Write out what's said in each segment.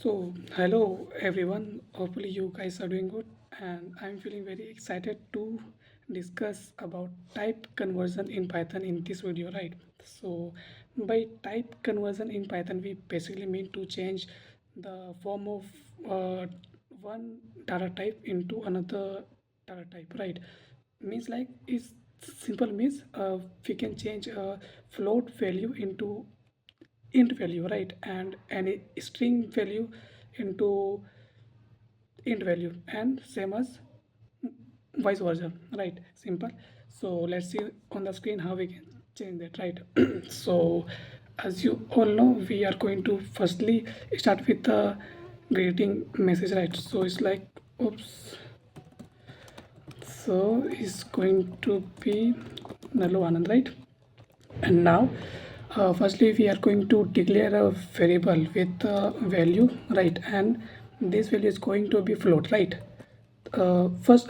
Hello everyone. Hopefully, you guys are doing good, and I'm feeling very excited to discuss about type conversion in Python in this video, right? So, by type conversion in Python, we basically mean to change the form of one data type into another data type, right? Means like it's simple means we can change a float value into int value, right, and any string value into int value, and same as vice versa, right? Simple. So let's see on the screen how we can change that, right? So as you all know, we are going to firstly start with the greeting message, right? So it's like, oops, so it's going to be Nalo Anand, right? And now firstly we are going to declare a variable with value, right, and this value is going to be float, right? First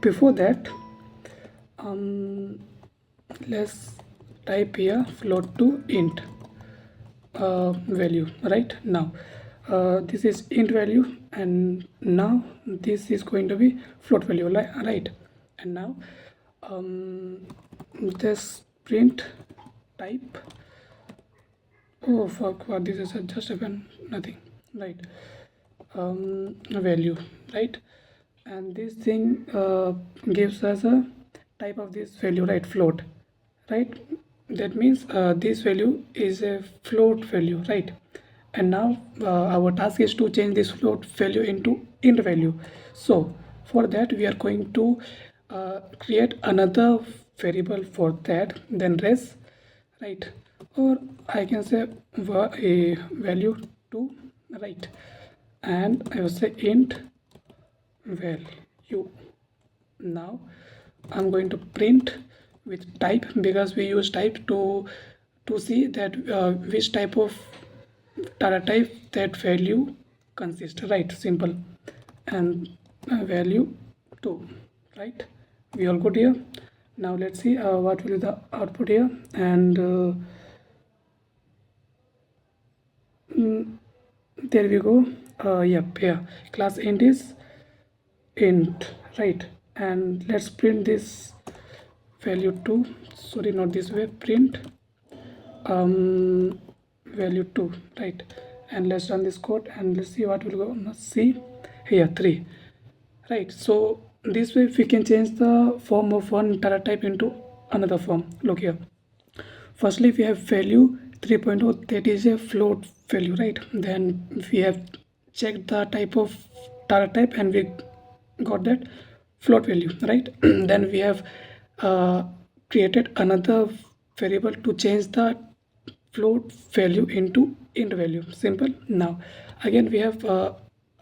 before that, um, let's type here float to int value, right? Now this is int value, and now this is going to be float value, right? And now this print type, oh fuck, what this is just even nothing, right? Value, right? And this thing gives us a type of this value, right? Float, right? That means this value is a float value, right? And now our task is to change this float value into int value. So for that we are going to create another variable for that, then res, right? Or I can say a value 2, right? And I will say int value. Now I'm going to print with type, because we use type to see that which type of data type that value consists, right? Simple. And value 2, right? We all good here. Now let's see what will be the output here. And there we go. Yep, here class int is int, right? And let's print this value 2, sorry, not this way, print value 2, right? And let's run this code and let's see what will go. Let's see here 3, right? So this way we can change the form of one data type into another form. Look here, firstly we have value 3.0, that is a float value, right? Then we have checked the type of data type and we got that float value, right? Then we have uh, created another variable to change the float value into int value. Simple. Now again we have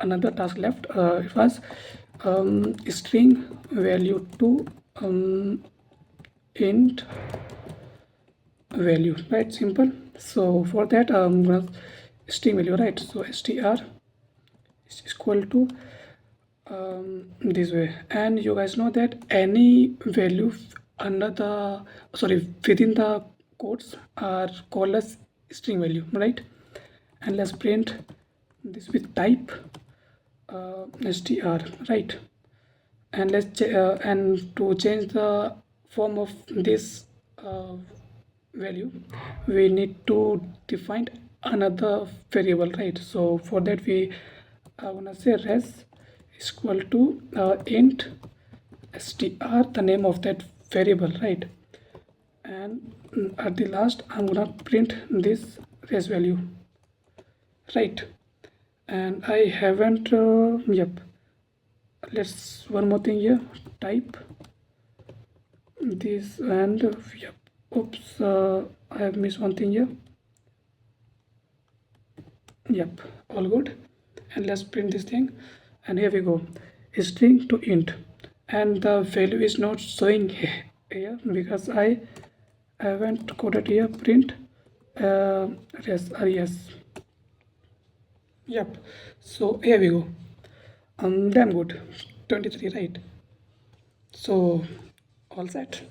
another task left. It was string value to int value, right? Simple. So for that I'm gonna string value, right? So str is equal to this way, and you guys know that any value under the, sorry, within the quotes are called as string value, right? And let's print this with type str, right? And and to change the form of this value, we need to define another variable, right? So for that we are gonna say res is equal to int str, the name of that variable, right? And at the last I'm gonna print this res value, right? And I haven't yep, let's one more thing here, type this, and yep, oops, I have missed one thing here. Yep, all good. And let's print this thing, and here we go, string to int, and the value is not showing here because I haven't coded here print res. Yep, so here we go. Damn good, 23, right? So all set.